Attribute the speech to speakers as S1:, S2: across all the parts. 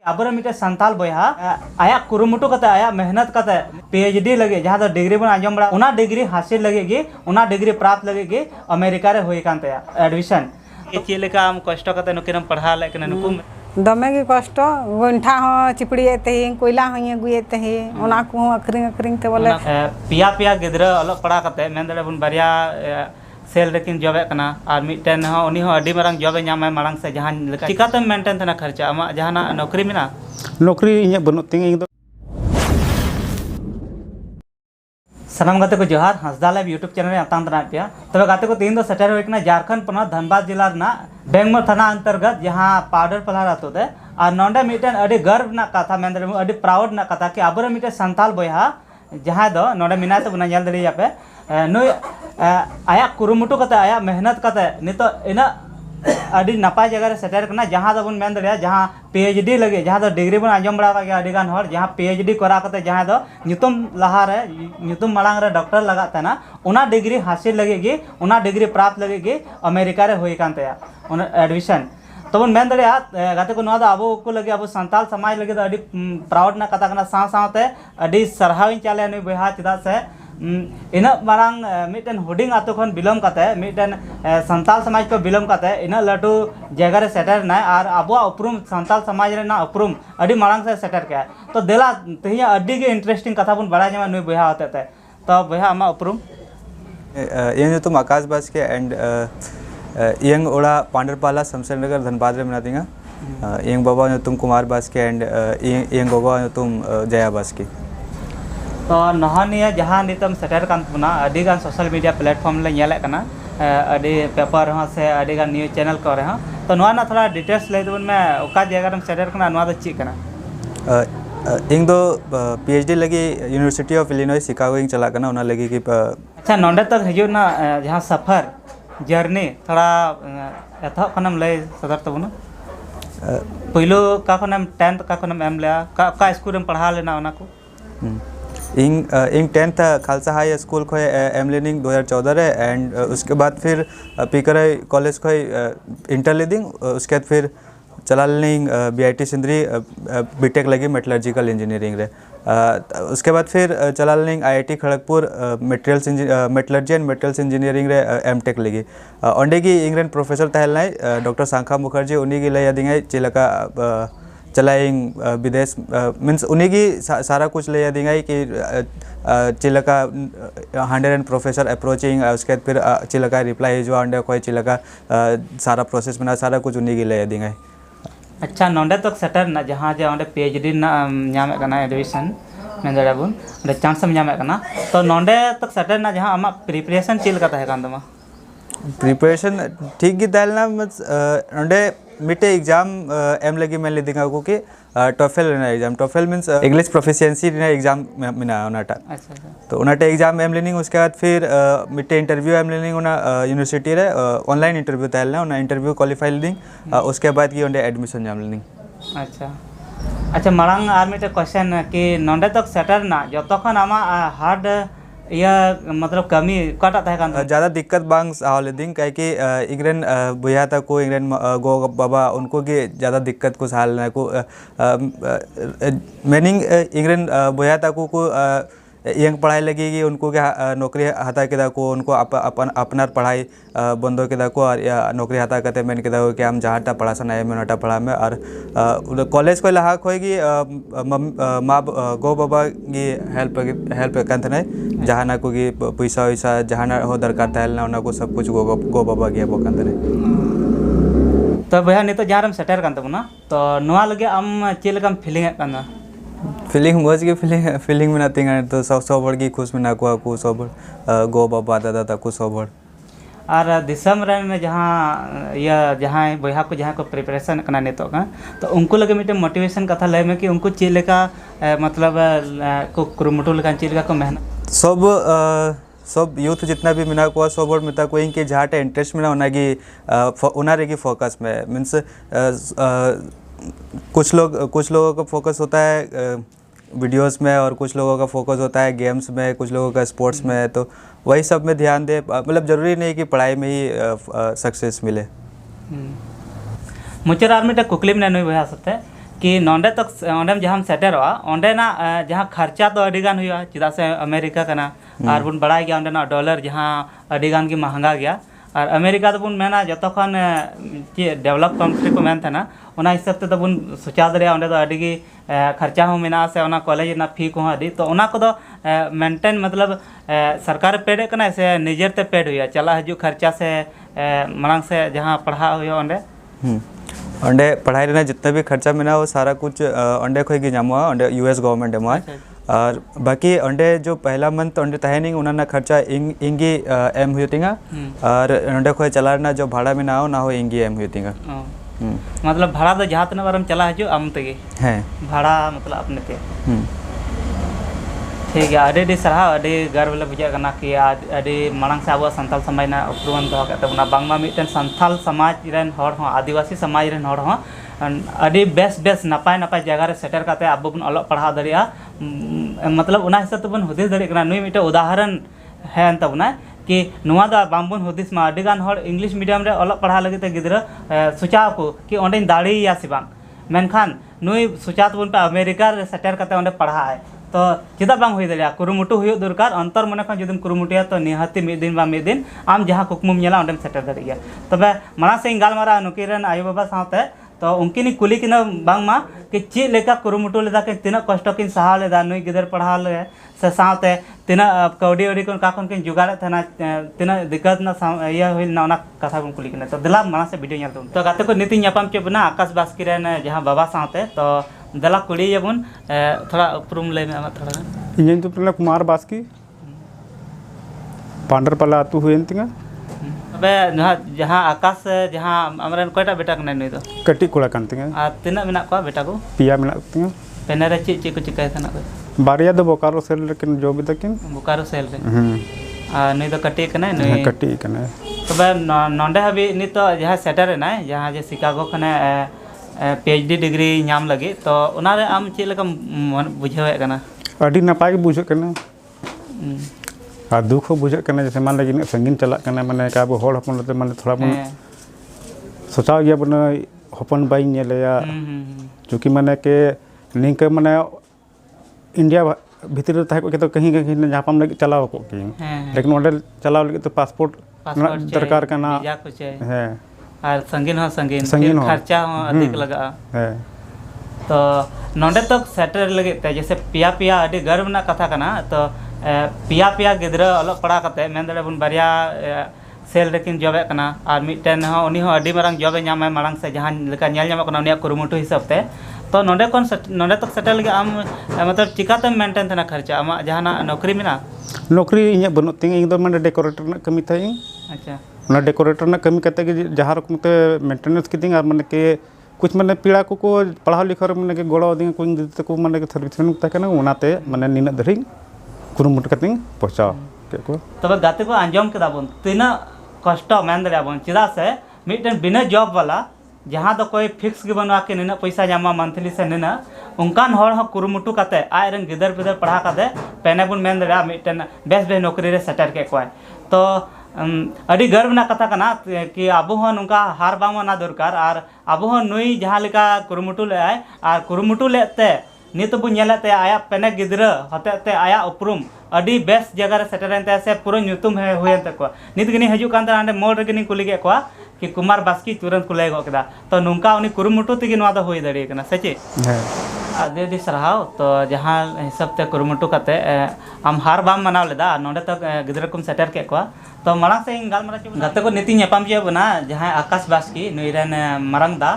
S1: आबर मिटे संताल बया आया कुरुमुटु कते आया मेहनत कते पीएचडी लगे जहां दो डिग्री बन आजम बड़ा उना डिग्री हासिल लगे गे उना डिग्री प्राप्त लगे गे अमेरिका रे होई कान तया एडमिशन चे लेका हम कष्ट कते नुकिरम पढ़ा लेकन नुकु
S2: दमे के कष्ट गोंठा हो चिपड़िए ते कोयला हो गुए ते ओना को अखरिंग ते बोले
S1: पिया पिया गिदरा अलग पढ़ा कते मेन दले बुन बारिया सेल रेकिन जॉब कना और मिटन हो उनी हो अडी मारंग जॉब नामे मारंग से जहां चिकाते मेंटेन तना खर्चा आमा जहाना नौकरी मेना
S3: नौकरी इᱧ बनु तिंग ᱤᱧ ᱫᱚ
S1: सनम गाते को जोहार हंसदा लाइव यूट्यूब चैनल में आतान तना पे तबे गाते को तीन दो सेटर होइकना झारखंड पोनोत धनबाद जिला ना बेंगमोर थाना अंतर्गत जहां पाउडर पलार आतो दे और नोंडे मिटन अडी गर्व ना कथा मेन दरे अडी प्राउड ना कथा कि आबर मिटे संताल बया जहां दो नोंडे मिना ते बुना जल दरिया पे नुई आया कुरुमुटु कते आया मेहनत कते नितो इना अडी नपाय जगह रे सेटर कना जहां दो बुन मेन दरिया जहां पीएचडी लगे जहां दो डिग्री बन आजम बड़ा का अडी गान हर जहां पीएचडी करा कते जहां दो न्यूतम लहा रे न्यूतम मालांग रे डॉक्टर लगाता ना उना डिग्री हासिल लगे गे उना डिग्री प्राप्त लगे गे अमेरिका रे होई कान तया उना एडमिशन तो बन मेन दरिया गाते को नवा दा अबो को लगे अबो संताल समाज लगे अडी प्राउड ना कथा कना साव सावते अडी सरहाविन चाले नुई बहा चिदा से इन मारंग मिटन हुडिंग आतो खन बिलम कते मिटन संताल समाज को बिलम कते इन लटू जगह रे सेटर ना और अबो उपरुम संताल समाज रे ना उपरुम अडी मारंग से सेटर के तो देला तहिया अडी के इंटरेस्टिंग कथा बुन बड़ा जमा नुई बहा होते ते तो बहा अमा उपरुम
S4: ये तुम आकाश बास के एंड यंग ओड़ा पांडरपाला शमशेरनगर धनबाद रे मनातींगा यंग बाबा तुम कुमार बास के एंड यंग गोगा तुम जया बास की
S1: तो नहानिया जहाँ नितम सेटर कान पुना अडिगान सोशल मीडिया प्लेटफॉर्म ले नेले कना अडी पेपर हो से अडिगान न्यूज चैनल करे हो तो नवा ना थोड़ा डिटेल्स ले दबन में ओका जगह रे सेटर कना नवा द ची कना
S4: इंग दो पीएचडी लगी यूनिवर्सिटी ऑफ इलिनॉय शिकागो इंग चला कना उना लगी कि
S1: अच्छा नोंडे तक हिजु ना जहाँ सफर जर्नी थोड़ा एथो कनम ले सदर तबना पहिलो का खनम 10th का खनम एम ले का स्कूल में पढ़ा लेना उना को
S4: इंग 10th खालसा हाई स्कूल को एम लेनिंग 2014 रे एंड उसके बाद फिर पीकर कॉलेज को इंटर लीडिंग उसके बाद फिर चला लेनिंग बीआईटी सिंदरी बीटेक लगी मेटलर्जिकल इंजीनियरिंग रे उसके बाद फिर चला लेनिंग IIT Kharagpur metallurgy and metals engineering रे एमटेक लगी ओंडे की इंग्रेन प्रोफेसर तहलनाई डॉक्टर सांखा मुखर्जी उन्हीं की लय दिंगाई चिलका चलाएंग विदेश मीन्स उन्हीं की सारा कुछ ले देंगे कि Chilka hundred and professor approaching उसके बाद फिर चिलका रिप्लाई जो अंडे कोई चिलका सारा प्रोसेस बना सारा कुछ उन्हीं की ले देंगे
S1: अच्छा नोंडे तक सेटर ना जहाँ जे ओंडे पीएचडी ना नामे कना एडमिशन मेन दराबुन ओंडे चांस में नामे कना तो नोंडे तक सेटर ना जहाँ आमा प्रिपरेशन चिल का तहे कान दमा
S4: प्रिपरेशन ठीक की दालना ओंडे मिटे एग्जाम एम लगी मैं ले देंगा को कि टॉफेल ना exam TOEFL means English proficiency ना एग्जाम में ना उनाटा
S1: अच्छा
S4: तो उनाटे एग्जाम एम लेनिंग उसके बाद फिर मिटे इंटरव्यू एम लेनिंग उना यूनिवर्सिटी रे ऑनलाइन इंटरव्यू तैलना उना इंटरव्यू क्वालिफाई लेनिंग उसके बाद की उनडे एडमिशन जाम लेनिंग
S1: अच्छा अच्छा मांग आर मिटे क्वेश्चन कि नोंडे तक सेटर ना जतखन आमा हार्ड या मतलब कमी कटा तहे कान
S4: ज़्यादा दिक्कत बांग आवले दिन कहे कि इंग्रेन बुया तक को इंग्रेन गो बाबा उनको की ज़्यादा दिक्कत को साल ना को मीनिंग इंग्रेन बुया तक को यंग पढ़ाई लगेगी उनको क्या नौकरी हता के को उनको अपना पढ़ाई बंदो के को और या नौकरी हता करते मैंने के कि हम जहाँ पढ़ा सन आए मैं नटा पढ़ा में और कॉलेज को लहाक होगी माँ गो बाबा की हेल्प करते नहीं जहाँ ना को पैसा वैसा जहाँ ना हो दरकार तहलना उनको सब कुछ गो बाबा की वो करते नहीं
S1: तो भैया नहीं तो जहाँ हम सेटर करते ना तो नवा लगे हम चेलकम फीलिंग करना
S4: फीलिंग मज की फीलिंग में नाती तो सब बड़ की खुश में ना को सब गो बाबा दादा तक सब बड़
S1: और दिसम रे में जहाँ या जहाँ बहा को जहाँ को प्रिपरेशन करना नितो का तो उनको लगे मिटे मोटिवेशन कथा लय में कि उनको चेल लेका मतलब को कुरुमुटु लेका चेल लेका को मेहनत
S4: सब यूथ जितना भी मिना को सब और मिता को इनके जहाँ इंटरेस्ट मिला उना की उनारे की फोकस में मीन्स कुछ लोगों का फोकस होता है वीडियोस में और कुछ लोगों का फोकस होता है गेम्स में कुछ लोगों का स्पोर्ट्स में तो वही सब में ध्यान दे मतलब ज़रूरी नहीं कि पढ़ाई में ही सक्सेस मिले
S1: मुचर आर मिटे कुकली में नहीं बहा सकते कि नोंडे तक ओंडेम जहाँ सेटेरोआ ओंडेना जहाँ खर्चा तो अडिगान हुआ चेदा से अमेरिका कना और बुन बड़ा गया ओंडेना डॉलर जहाँ अडिगान की महंगा गया और अमेरिका तो बुन मेना जतो खन डेवलप कंट्री को मेन था ओना हिसाब से तो बुन सोचा दरे ओंडे तो अडिगी खर्चा हो मेना से ओना कॉलेज ना फी को अडी तो ओना को मेंटेन मतलब सरकार पेड कना से निजरते पेड हुआ चला हजू खर्चा से मांग से जहाँ पढ़ा हुआ ओंडे
S4: अंडे पढ़ाई रेना जितना भी खर्चा मेना वो सारा कुछ अंडे खोई की जामुआ अंडे यूएस गवर्नमेंट एमा और बाकी अंडे जो पहला मंथ अंडे तहनिंग उन्ना खर्चा इंगी एम हुतिंगा और अंडे खोई चला रेना जो भाड़ा मेना हो ना हो इंगी एम हुतिंगा
S1: मतलब भाड़ा तो जहाँ तना बारम चला हजू आम तगे
S4: हैं
S1: भाड़ा मतलब अपने ते ठीक है अड़ी सराह अड़ी गर्व ले बुझा करना कि अड़ी मांग से अब संताल समाज ना उपरुम दो करते बांगमा मिटन संताल समाज रेन हड़ हो आदिवासी समाज रेन हड़ हो अड़ी बेस बेस नपाय नपाय जगह रे सेटर करते अब बन अलग पढ़ा दरिया मतलब उना हिसाब ते बन हुदिस दरे करना नुई मिटे उदाहरण है तबना कि नुआ दा बांबन हुदिस मा अडिगान हड़ इंग्लिश मीडियम रे अलग पढ़ा लगे ते गिदरा सोचा को कि ओंडे दाड़ी या से बांग मेनखान नुई सोचा तबन पे अमेरिका रे सेटर करते ओंडे पढ़ा है तो चेदा बांग हुई दरिया कुरुमुटु हुई दरकार अंतर मन खन जुदम कुरुमुटिया तो निहाती मिद दिन बा मिद दिन आम जहाँ कुकमुम नेला ओंडेम सेटर दरिया तबे माना से गालमारा नुकिरन आयु बाबा साथे तो उनकी कुली किना बांगमा कि चेक लेका कुरुमुटु लेदा के तीना कष्ट किन सहा लेदा नुई गिदर पढ़ा ले से साथे तीना कौडी ओडी कोन काखन किन जुगाड़ थना तीना दिक्कत ना या हुई ना ओना कथा कोन कुली किना तो दिला माना से वीडियो नेल तो गाते को नीति न्यापाम के बना आकाश बास्की रेन जहाँ बाबा साथे तो दला कुड़ी जबन थोड़ा उपरुम ले में थोड़ा
S3: इन तो पहले कुमार बास्की पांडरपाला आतु हुएन तिंगा
S1: अबे जहाँ आकाश जहाँ अमरन कोयटा बेटा कने नई तो
S3: कटी कोड़ा कान तिंगा
S1: आ तीना मेना को बेटा को
S3: पिया मेना तिंगा
S1: पेने रे ची को चिकाय थना को
S3: बारिया दो बोकारो सेल लेकिन जो भी तकिन
S1: बोकारो सेल रे आ नई तो कटी कने नई
S3: कटी कने
S1: तबे नोंडे हबी नि तो जहाँ सेटर ना जहाँ जे शिकागो कने पीएचडी डिग्री नाम लगे तो उनारे आम चे लका बुझावे कना
S3: अडी नपाय बुझे कने आ दुख बुझे कने जैसे मान लगी संगीन चला कने माने का अब होड़ हपन लते माने थोड़ा बन सोचा गया बन हपन बाई नेलेया चूंकि माने के लिंक माने इंडिया भीतर ताहे को तो कहीं कहीं जापान लगे चलाव को की लेकिन ओडे चलाव लगे तो पासपोर्ट दरकार कना
S1: वीजा को चाहिए
S3: है
S1: और संगीन हो खर्चा हो अधिक लगा
S3: है
S1: तो नोंडे तक सेटर लगे ते जैसे पिया पिया अडी गर्व ना कथा कना तो पिया पिया गिदरा अलग पढ़ा करते मेन दरे बुन बारिया सेल रेकिन जॉब कना और मिटन हो उनी हो अडी मारंग जॉब नामे मारंग से जहां लेका नेल नाम कना उनिया कुरुमुटु हिसाब ते तो नोंडे तक सेटर लगे आम मतलब चिकाते मेंटेन तना खर्चा आमा जहाना नौकरी मेना
S3: नौकरी इnya बनु तिंग इन दो माने डेकोरेटर ना कमी थाई
S1: अच्छा
S3: ना डेकोरेटर ना कमी करते कि जहां रकम ते मेंटेनेंस की दिंग माने के कुछ माने पीड़ा को पढ़ा लिखा माने के गोड़ो दिंग कोई दिते को माने के सर्विस में तकना उनाते माने निना धरिंग कुरुमुट कतिंग पहुंचाओ के को
S1: तबे गाते को अंजम केदा बन तीना कष्ट मेन दरिया बन चिदा से मिटन बिना जॉब वाला जहाँ तो कोई फिक्स के बनवा के निना पैसा जामा मंथली से निना उनकान हड़ हो कुरुमुटु काते आय रन गिदर पिदर पढ़ा काते पेने बुन मेन दरिया मिटन बेस बेस नौकरी रे सेटर के कोय तो अड़ी गर्व ना कथा कना कि अब हो नुका हार बांग ना दरकार और अब हो नुई जहाँ लेका कुरुमुटु ले आय और कुरुमुटु लेते नित बु नेलते आया पेने गिदरा हतेते आया उपरुम अड़ी बेस जगह रे सेटरन ते से पूरा न्यूतुम है हुए तक नित गनी हजू कान तांडे मोड़ गनी कुली के को कि कुमार बास्की तुरंत कुले गो केदा तो नुका उनी कुरुमुटु तिगी नवा द होई दड़ी कना सचे
S3: है
S1: आदे दी सराहाव तो जहाँ हिसाब ते कुरुमुटु काते आम हार बाम मनाव लेदा नोंडे तक गिदरा कुम सेटर के को तो माला से गाल मारा च गाते को नीति न्यापाम जे बना जहाँ आकाश बास्की नुई रेन मारंग दा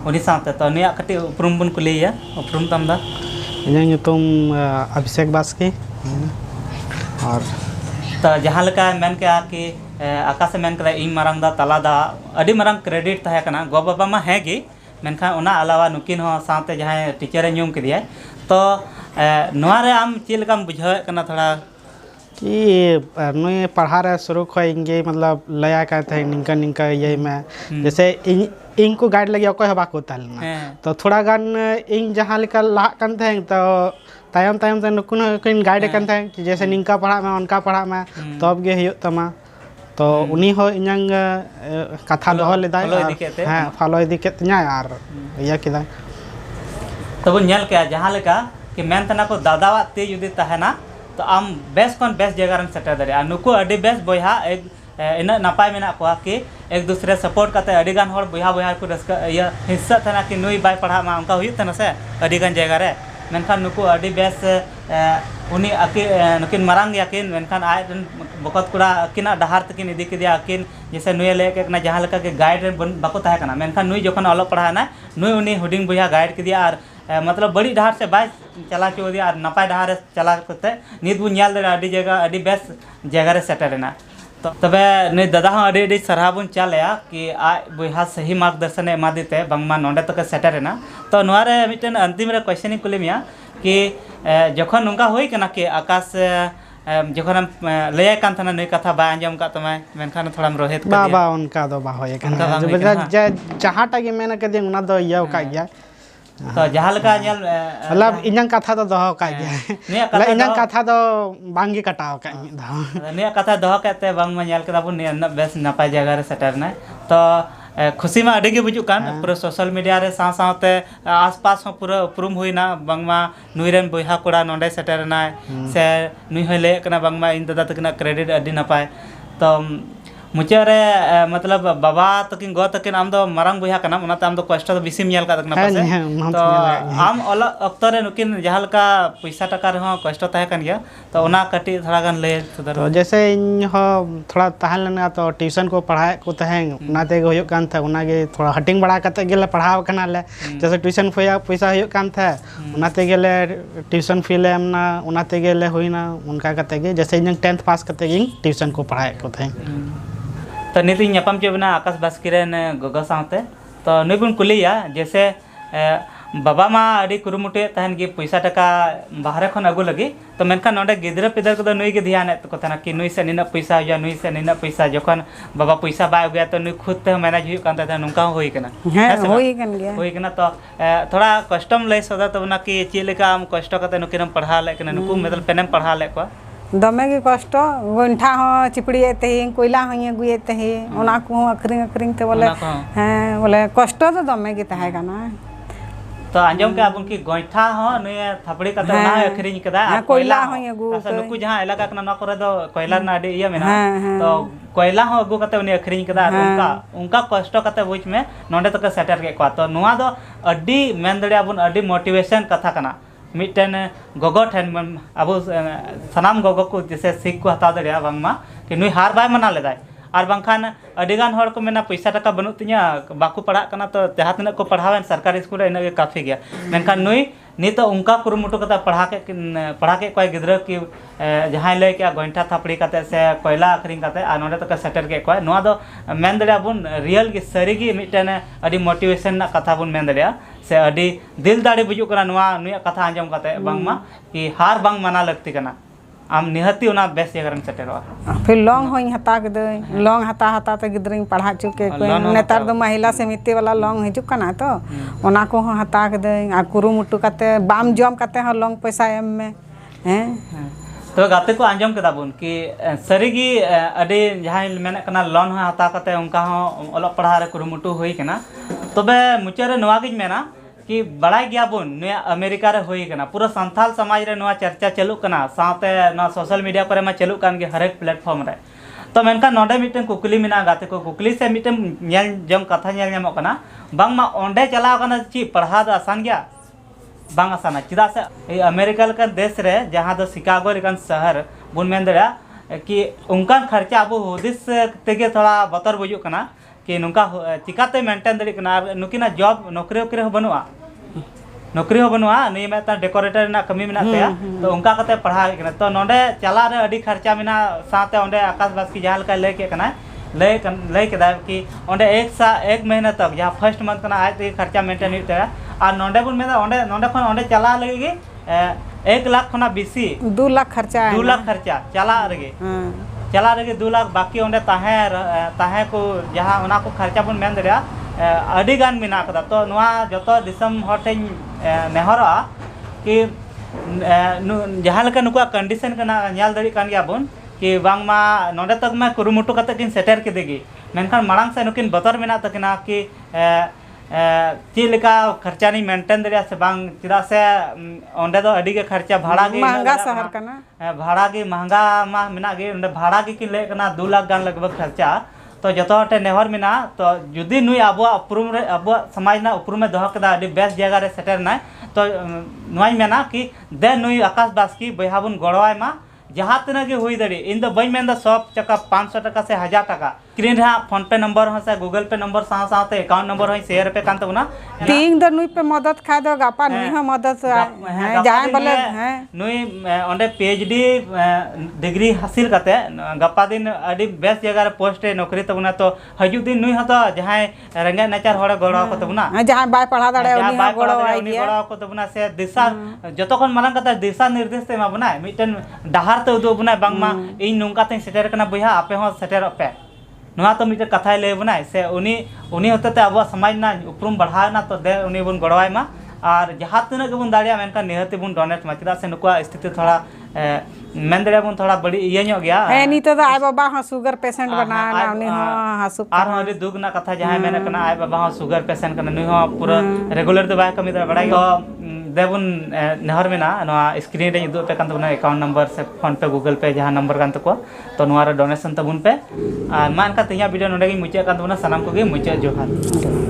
S1: उनी साथे तो निया कटी उपरुम बन कुलिया उपरुम तम दा
S5: इन्हें तुम अभिषेक बास्की और
S1: तो जहाँ लेका मेन के कि आकाश मेन कदा इन मारंग दा तला दा अडी मारंग क्रेडिट तहे कना गो बाबा मा है गी मेनखान उना अलावा नुकिन हो साथे जहाँ टीचर न्यूम के तो नोआ रे आम चेल लेकाम बुझावे कना थोड़ा
S5: कि नुई पढ़ा रहे शुरू खोई इंगे मतलब लया का थे निंका निंका ये में जैसे इंग को गाइड लगे कोई हवा को तालना तो थोड़ा गान इंग जहाँ लेकर ला कन थे तो तायम तायम से नुकुन किन गाइड कन थे कि जैसे निंका पढ़ा में उनका पढ़ा में तो अब गे हियो तमा तो उन्हीं हो इन्यांग कथा दोह लेदा हां फॉलो इदी के तन्या यार ये किदा
S1: तो बन नेल के जहाँ लेका कि मेन तना को दादावा ते जुदी तहना तो आम बेस कौन बेस जगह रन सेटर दरे नुकु अडी बेस बोया एक इन नापाय मेना को कि एक दूसरे सपोर्ट करते अडिगान हर बोया बोया को रस्का या हिस्सा तना कि नुई बाय पढ़ा मा उनका हुई तना से अडिगान जगह रे मेनखान नुकु अडी बेस उनी नुकिन मारांग याकिन मेनखान आय बकत कुड़ा अकिना डहार तकिन इदी किदिया अकिन जैसे नुई लेके ना जहाँ लेका के गाइड बाको ताहे कना मेनखान नुई जखन अलग पढ़ा ना नुई उनी हुडिंग बोया गाइड किदिया और मतलब बड़ी डहार से बाय चला चो दिया और नपाय डहार चला करते नित बुन ᱧᱮᱞ दे अडी जगह अडी बेस जगह रे सेटरना तो तबे नै दादा हूँ अडी सारा बुन चालया कि आज बुहा सही मार्गदर्शन एमा दीते बांगमा नोंडे तक सेटरना तो नोआरे मिटन अंतिम रे क्वेश्चन कुली मिया कि जखन नुंका होई कना कि आकाश जखन हम लय कान थाना नै कथा बा अंजम का तमे मेनखान थोड़ा हम रोहित
S5: बा बा उनका दो बा होय कना जहाटा के मेन के दिन उना दो यो का गया
S1: तो जहाँ लेका ᱧᱮᱞ
S5: मतलब इन्हं कथा तो दोहो का गया मतलब इन्हं कथा तो बांगी कटाव का
S1: निया कथा दोहो कहते बांग में ᱧᱮल केदा बुन निया बेस नपाय जगह रे सेटरना तो खुशी में अड़ी बुझू कान पूरा सोशल मीडिया रे साथ साथ आसपास हो पूरा उपरूम हुईना बांगमा नुईरन बोहा कोड़ा नोंडे सेटरना से नुई होय ले कना बांगमा इन दादा तकना क्रेडिट अड़ी नपाय तो मुचे रे मतलब बाबा तकिन गो तकिन आम दो मारांग बोहा कना उनाते आम दो कष्ट तो बिसिम ᱧᱮल का तकना पासे तो आम अल अक्तो रे नुकिन जहाँ लेका पैसा टका रे हो कष्ट ताहे कन गया तो उना कटी थोड़ा गान ले सुदर
S5: तो जैसे इन हो थोड़ा ताहल लेना तो ट्यूशन को पढ़ाए को तहे उनाते के होयो कान था उनागे थोड़ा हटिंग बड़ा कते गेले पढ़ाव कना ले जैसे ट्यूशन फोया पैसा होयो कान था उनाते गेले ट्यूशन फी ले हमना उनाते गेले होइना उनका कते के जैसे इन 10th पास कते गिन ट्यूशन को पढ़ाए को थे
S1: तो नितिन ᱧᱟᱯᱟᱢ चेबना आकाश बास्किरेन गोगो साथे तो नुई बुन कुलिया जैसे बाबा मा अड़ी कुरुमुटे तहन कि पैसा टका बाहर खन अगु लगी तो मेनका नोडे गिदरा पिदर को नुई के ध्यान को तना कि नुई से निना पैसा या नुई से निना पैसा जखन बाबा पैसा बाय गया तो नुई खुद ते मैनेज हुई कान ता नुका होई कना
S2: होई कन गया
S1: होई कना तो थोड़ा कष्टम ले सदा तो ना कि चेलेका हम कष्ट करते नुकिन पढ़ा ले कना नुकु मतलब पेनम पढ़ा ले को
S2: दमे के कष्ट गोंठा हो चिपड़ी ते कोयला हो गुए ते ओना को अखरिंग अखरिंग ते बोले हैं बोले कष्ट तो दमे के तहे कना
S1: तो अंजम के अपन की गोइठा हो नुय थपड़ी कते ना अखरिंग कदा
S2: कोयला हो अगु
S1: तो नुकु जहां इलाका कना न करे दो कोयला ना अडी इया मेना तो कोयला हो अगु कते उनी अखरिंग कदा उनका कष्ट कते बुझ में नोंडे तक सेटर के को तो नुआ दो अडी मेन दड़िया बुन अडी मोटिवेशन कथा कना मिटन गोगो ठेन अब सनाम गोगो को जैसे सीख को हता दड़िया बांगमा कि नुई हार बाय मना लेदाय और बांखान अडिगान हर को मेना पैसा टका बनु तिया बाकू पढ़ा कना तो जहाँ तिना को पढ़ावेन सरकारी स्कूल रे इनगे काफी गया मेनखान नुई नित उनका कुरुमुटु कता पढ़ा के कोई गिदरा की जहाँ ले के गोंठा थपड़ी कते से कोयला अखरिंग कते आ नोडे तक सेटर के कोई नोआ दो मेन दड़िया बुन रियल की सरी की मिटन अडी मोटिवेशन ना कथा बुन मेन दड़िया से अडी दिल दाड़ी बुझु कना नोआ नुया कथा आंजम कते बांगमा कि हार बांग मना लगती कना आम निहती उना बेस जगरन सेटरवा
S2: फिर लॉन्ग होई हता के दे लॉन्ग हता हता ते गिदरिंग पढ़ा चुके कोई नेतार दो महिला समिति वाला लॉन्ग हिजु कना तो ओना को हता के दे आ कुरुमुटु कते बाम जम कते ह लॉन्ग पैसा एम में हैं
S1: तो गाते को आंजम केदा बुन कि सरीगी अडी जहां मेने कना लोन हो हता कते उनका हो ओलो पढ़ा रे कुरुमुटु होई कना तबे मुचारे नवा गिज मेना कि बड़ाई गया बुन नुया अमेरिका रे होई कना पूरा संथाल समाज रे नुआ चर्चा चलु कना साथे ना सोशल मीडिया पर मा चलु कान के हर एक प्लेटफॉर्म रे तो मेनका नोडे मिटन कुकली मिना गाते को कुकली से मिटन ᱧᱮᱞ जम कथा ᱧᱮल ᱧᱟᱢᱚᱜ कना बांग मा ओंडे चलाव कना ची पढ़ा द आसान गया बांग आसाना चिदा से ए अमेरिका का देश रे जहां दो शिकागो लेकन शहर बुन मेन दड़ा कि उनका खर्चा अब हुदिस तेगे थोड़ा बतर बुझु कना कि नुका चिकाते मेंटेन दड़ी कना नुकिना जॉब नौकरी ओकरे हो बनुआ नौकरी हो बनुआ नहीं मैं ता डेकोरेटर ना कमी मिना ते तो उनका कते पढ़ा कना तो नोडे चला रे अडी खर्चा मिना साथे ओंडे आकाश बास की जहाल का लेके कना ले के दा कि ओंडे एक महीना तक जहां फर्स्ट मंथ कना आज ते खर्चा मेंटेन होते और नोडे बुन में ओंडे खन ओंडे चला लगे 1 लाख खना बीसी
S2: 2 लाख खर्चा
S1: 2 लाख खर्चा चला रगे 2 लाख बाकी ओंडे ताहे को जहां ओना को खर्चा बुन मेन दड़िया अडी गान मिना कदा तो नुआ जतो दिसम हटे नेहरा कि जहां लका नुका कंडीशन कना ᱧᱮल दड़ी कान गया बुन कि बांगमा नोडे तक मैं कुरुमुटु कते किन सेटर के देगी मेनखान मांग से नुकिन बतर मेना तकना कि चेक लेका खर्चा नहीं मेंटेन दरिया से बांग चिदा से ओंडे दो अडी के खर्चा भाड़ा के
S2: महंगा शहर कना
S1: भाड़ा के महंगा मा मिना गे ओंडे भाड़ा के कि ले कना 2 लाख गान लगभग खर्चा तो जतो हटे नेहर मिना तो जुदी नुई अबो उपरुम रे अबो समाज ना उपरुम में दोह कदा अडी बेस्ट जगह रे सेटर ना तो नोई मेना कि दे नुई आकाश बास्की बहाबुन गड़वाय मा जहाँ तना के हुई दड़ी इन दो बई मेन 100 टका 500 टका से 1000 टका स्क्रीन रे फोन पे नंबर हो से गूगल पे नंबर साथ साथ अकाउंट नंबर हो शेयर पे कान तबना
S2: तीन दो नुई पे मदद खा दो गापा नुई हो मदद जाए बोले हैं
S1: नुई ओंडे पीएचडी डिग्री हासिल करते गपा दिन अडी बेस्ट जगह रे पोस्ट नौकरी तबना तो हजू दिन नुई हतो जहां रेंगे नचार होड़े गड़ो को तबना
S2: जहां बाय पढ़ा दड़े उनी हो गड़ो आई
S1: गड़ो को तबना से दिशा जतो कोन मालंग कता दिशा निर्देश ते मा बना मिटन डहार तो उदो बना बांगमा इन नोंका ते सेटर कना बया आपे हो सेटर पे नोआ तो मिटे कथा ले बना से उनी होते ते अब समाज ना उपरुम बढ़ा ना तो दे उनी बुन गड़वाय मा और जहां तना के बुन दाड़िया मेनका निहति बुन डोनेट मा चिदा से नुका स्थिति थोड़ा मेन दड़िया बुन थोड़ा बड़ी इया ᱧᱚᱜ गया
S2: है नी तो आय बाबा हां शुगर पेशेंट बना ना उनी हो हासु
S1: आर हरि दुग ना कथा जहां मेन कना आय बाबा हां शुगर पेशेंट कना नुई हो पूरा रेगुलर तो बाय कमी दा बड़ाई तो देबुन नेहर में ना नोआ स्क्रीन रे उदु पे कान तबना अकाउंट नंबर से फोन पे गूगल पे जहां नंबर कान तको तो नोआ रे डोनेशन तबुन पे और मान का तिया वीडियो नोडे गी मुचे कान तबना सनाम को गे मुचे जोहार